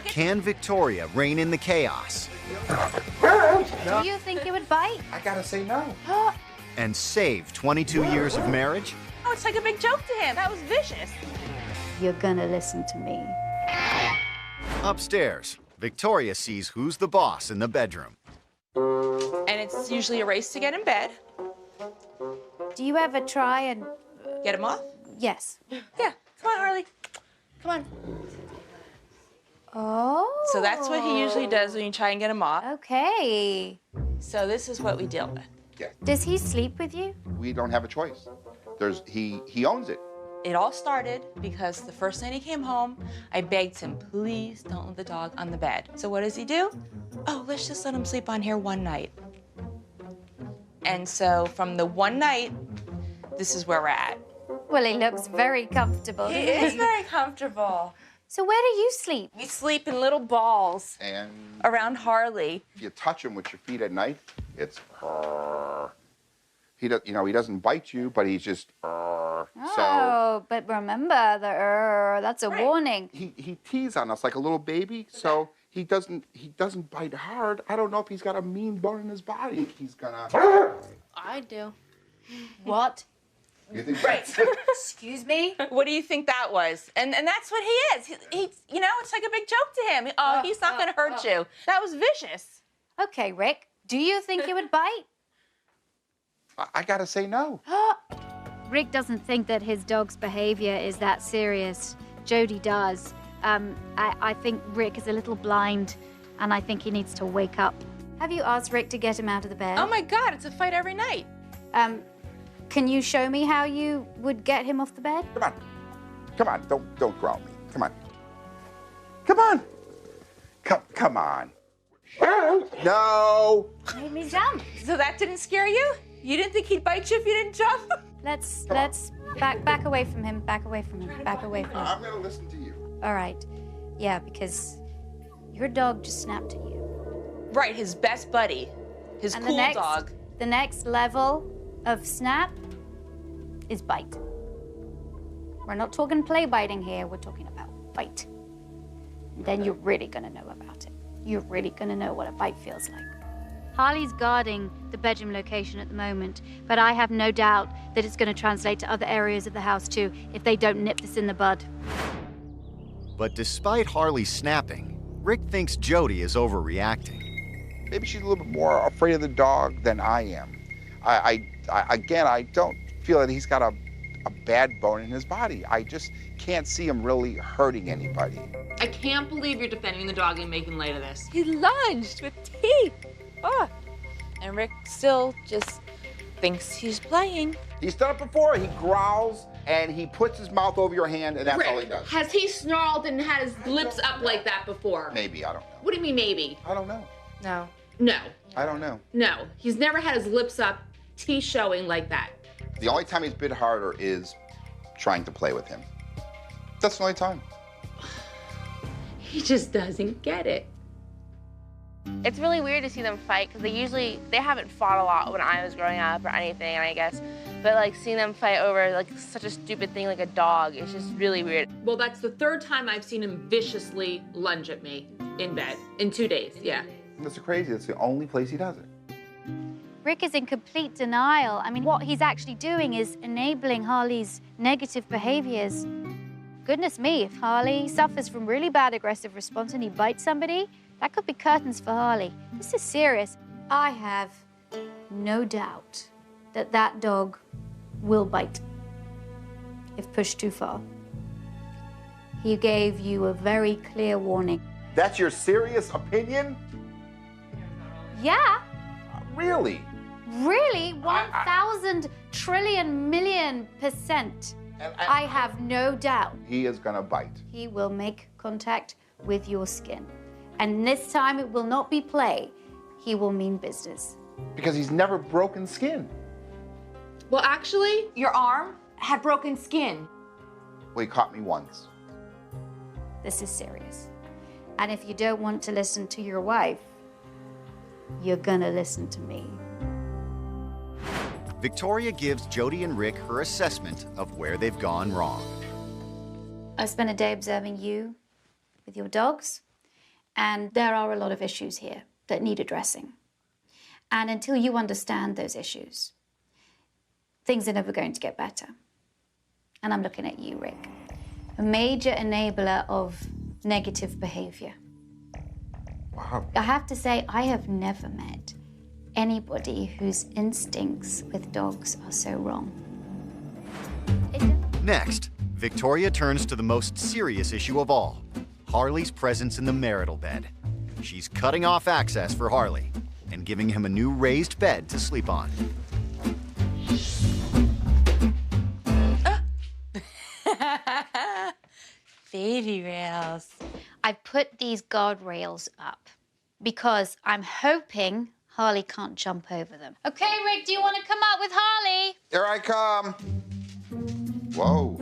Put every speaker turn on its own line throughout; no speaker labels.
Can Victoria rein in the chaos
Do you think it would bite?
I gotta say no.
and save 22 years of marriage?
Oh, it's like a big joke to him. That was vicious.
You're gonna listen to me.
Upstairs, Victoria sees who's the boss in the bedroom.
And it's usually a race to get in bed.
Do you ever try and...
Get him off?
Yes.
Yeah. Come on, Harley. Come on.
Oh.
So that's what he usually does when you try and get him off.
Okay.
So this is what we deal with.
Yeah.
Does he sleep with you?
We don't have a choice. He owns it.
It all started because the first night he came home, I begged him, please don't let the dog on the bed. So what does he do? Oh, let's just let him sleep on here one night. And so from the one night, this is where we're at.
Well, he looks very comfortable.
He is very comfortable.
So where do you sleep?
We sleep in little balls
And
around Harley.
if you touch him with your feet at night, it's he doesn't bite you, but he's just So
Oh, but remember, that's a warning.
he teases on us like a little baby, so he doesn't bite hard. I don't know if he's got a mean bone in his body. He's gonna.
I do.
What?
You think
Right.
Excuse me?
What do you think that was? And that's what he is. He it's like a big joke to him. Oh, he's not going to hurt you. That was vicious.
Okay, Rick, do you think it would bite?
I gotta say no.
Rick doesn't think that his dog's behavior is that serious. Jodie does. I think Rick is a little blind, and I think he needs to wake up. Have you asked Rick to get him out of the bed?
Oh my God, it's a fight every night.
Can you show me how you would get him off the bed?
Come on, don't growl me. Come on. Come on. No.
Made me jump.
So that didn't scare you? You didn't think he'd bite you if you didn't jump?
Let's back away from him. Back away from him. Back away from him.
I'm gonna listen to you.
All right. Yeah, because your dog just snapped at you.
Right, his best buddy, his
And
cool dog.
The next level of snap is bite. We're not talking play biting here. We're talking about bite. And then you're really gonna know about it. You're really gonna know what a bite feels like. Harley's guarding the bedroom location at the moment, but I have no doubt that it's going to translate to other areas of the house too if they don't nip this in the bud.
But despite Harley snapping, Rick thinks Jodie is overreacting.
Maybe she's a little bit more afraid of the dog than I am. I don't feel that he's got a bad bone in his body. I just can't see him really hurting anybody.
I can't believe you're defending the dog and making light of this.
He lunged with teeth. Oh. And Rick still just thinks he's playing.
He's done it before. He growls and he puts his mouth over your hand, and that's all he does.
Has he snarled and had his lips up like that before?
Maybe, I don't know.
What do you mean maybe?
I don't know.
No.
No.
I don't know.
No. He's never had his lips up, teeth showing like that.
The only time he's bit harder is trying to play with him. That's the only time.
He just doesn't get it.
It's really weird to see them fight because they haven't fought a lot when I was growing up or anything, I guess. But like seeing them fight over like such a stupid thing like a dog, it's just really weird.
Well, that's the third time I've seen him viciously lunge at me in bed in 2 days. Yeah.
That's crazy. That's the only place he does it.
Rick is in complete denial. I mean, what he's actually doing is enabling Harley's negative behaviors. Goodness me, if Harley suffers from really bad aggressive response and he bites somebody, that could be curtains for Harley. This is serious. I have no doubt that that dog will bite if pushed too far. He gave you a very clear warning.
That's your serious opinion?
Yeah,
Really?
really, 1,000 trillion million %. I have no doubt
He is gonna bite.
he will make contact with your skin. And this time it will not be play. He will mean business.
Because he's never broken skin.
Well, actually, your arm had broken skin.
Well, he caught me once.
This is serious. And if you don't want to listen to your wife, you're gonna listen to me.
Victoria gives Jodie and Rick her assessment of where they've gone wrong.
I spent a day observing you with your dogs, And there are a lot of issues here that need addressing. And until you understand those issues, things are never going to get better. And I'm looking at you, Rick. A major enabler of negative behavior.
Wow.
I have to say, I have never met anybody whose instincts with dogs are so wrong.
Next, Victoria turns to the most serious issue of all, Harley's presence in the marital bed. She's cutting off access for Harley and giving him a new raised bed to sleep on.
Baby rails.
I put these guardrails up because I'm hoping Harley can't jump over them. Okay, Rick, do you want to come up with Harley?
Here I come. Whoa.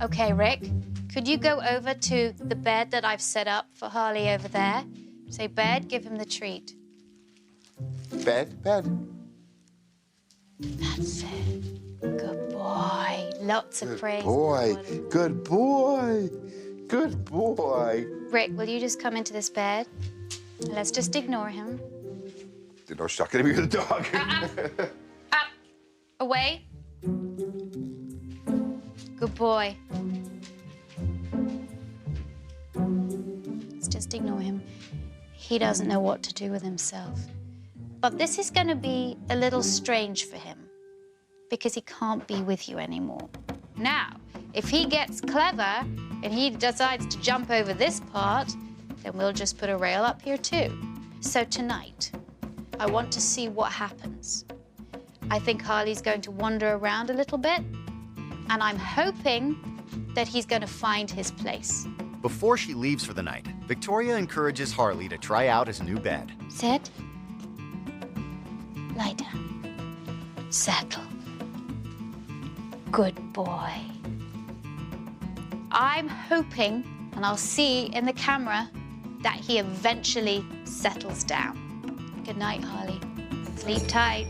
Okay, Rick, could you go over to the bed that I've set up for Harley over there? Say, bed, give him the treat.
Bed, bed.
That's it. Good boy. Lots of praise.
Boy, good boy. Good boy.
Rick, will you just come into this bed? Let's just ignore him.
You know, she's not gonna be with the dog.
Up. Away. Good boy. Let's just ignore him. He doesn't know what to do with himself. But this is going to be a little strange for him because he can't be with you anymore. Now, if he gets clever and he decides to jump over this part, then we'll just put a rail up here too. So tonight, I want to see what happens. I think Harley's going to wander around a little bit, and I'm hoping that he's going to find his place.
Before she leaves for the night, Victoria encourages Harley to try out his new bed.
Sit. Lie down. Settle. Good boy. I'm hoping, and I'll see in the camera, that he eventually settles down. Good night, Harley. Sleep tight.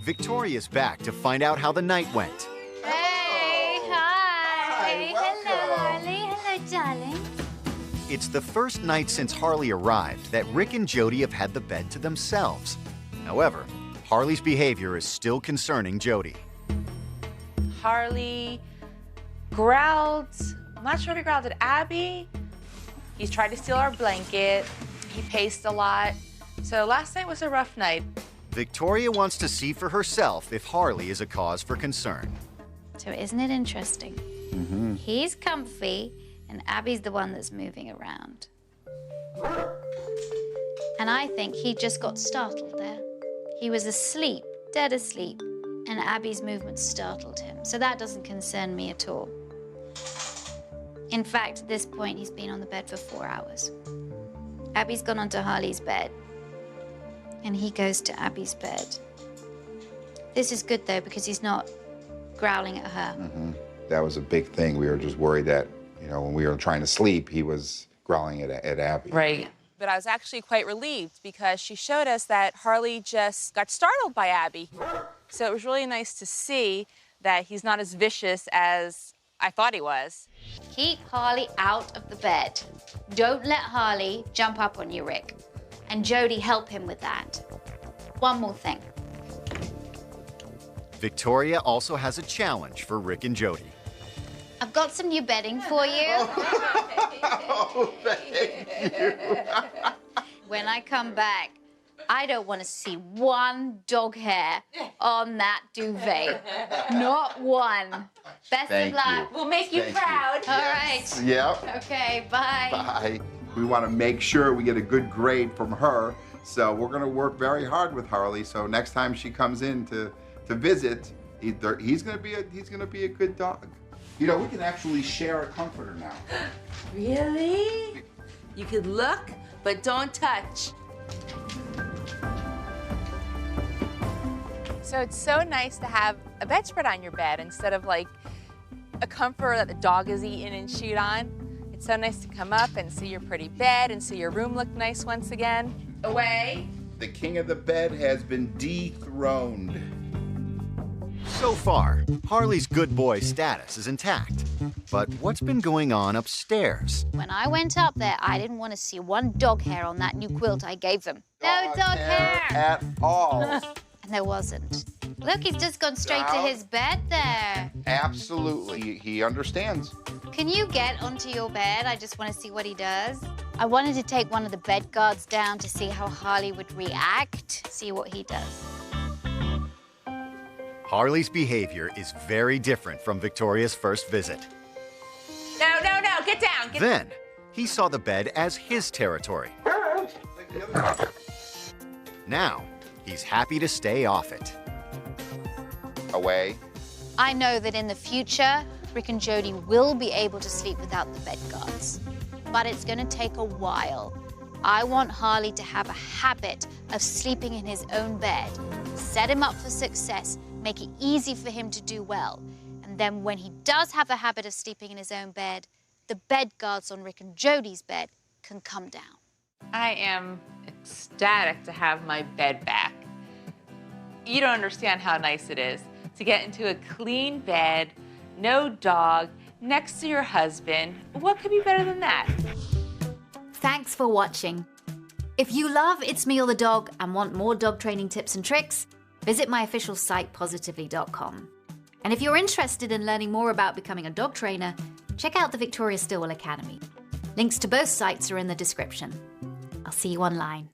Victoria's back to find out how the night went.
Hey, hi.
welcome.
Hello, Harley. Hello, darling.
It's the first night since Harley arrived that Rick and Jodie have had the bed to themselves. However, Harley's behavior is still concerning Jodie.
Harley growled. I'm not sure if he growled at Abby. He's tried to steal our blanket. He paced a lot. So last night was a rough night.
Victoria wants to see for herself if Harley is a cause for concern.
So isn't it interesting?
Mm-hmm.
He's comfy, and Abby's the one that's moving around. And I think he just got startled there. He was asleep, dead asleep, and Abby's movement startled him. So that doesn't concern me at all. In fact, at this point, he's been on the bed for 4 hours. Abby's gone onto Harley's bed, and he goes to Abby's bed. This is good, though, because he's not growling at her.
Mm-hmm. That was a big thing. We were just worried that, you know, when we were trying to sleep, he was growling at Abby.
Right. But I was actually quite relieved because she showed us that Harley just got startled by Abby. So it was really nice to see that he's not as vicious as I thought he was.
Keep Harley out of the bed. Don't let Harley jump up on you, Rick. And Jodie, help him with that. One more thing.
Victoria also has a challenge for Rick and Jodie.
I've got some new bedding for you.
Oh, thank you.
When I come back, I don't want to see one dog hair on that duvet. Not one. Best
Thank
of luck.
you.
We'll make you
Thank
proud.
All right.
Yep.
Okay, bye.
Bye. We want to make sure we get a good grade from her, so we're going to work very hard with Harley. So next time she comes in to visit, he's going to be a good dog. You know, we can actually share a comforter now.
Really? You could look, but don't touch. So it's so nice to have a bedspread on your bed instead of like a comforter that the dog is eating and chewed on. It's so nice to come up and see your pretty bed and see your room look nice once again. Away.
The king of the bed has been dethroned.
So far, Harley's good boy status is intact. But what's been going on upstairs?
When I went up there, I didn't want to see one dog hair on that new quilt I gave them. No dog hair!
At all.
And there wasn't. Look, he's just gone straight to his bed there.
Absolutely. He understands.
Can you get onto your bed? I just want to see what he does. I wanted to take one of the bed guards down to see how Harley would react, see what he does.
Harley's behavior is very different from Victoria's first visit.
No, get down.
Then, he saw the bed as his territory. Now, he's happy to stay off it.
Away.
I know that in the future, Rick and Jodie will be able to sleep without the bed guards. But it's going to take a while. I want Harley to have a habit of sleeping in his own bed, set him up for success, make it easy for him to do well. And then when he does have a habit of sleeping in his own bed, the bed guards on Rick and Jodie's bed can come down.
I am ecstatic to have my bed back. You don't understand how nice it is to get into a clean bed, no dog, next to your husband. What could be better than that?
Thanks for watching. If you love It's Me or the Dog and want more dog training tips and tricks, visit my official site, positively.com. And if you're interested in learning more about becoming a dog trainer, check out the Victoria Stilwell Academy. Links to both sites are in the description. I'll see you online.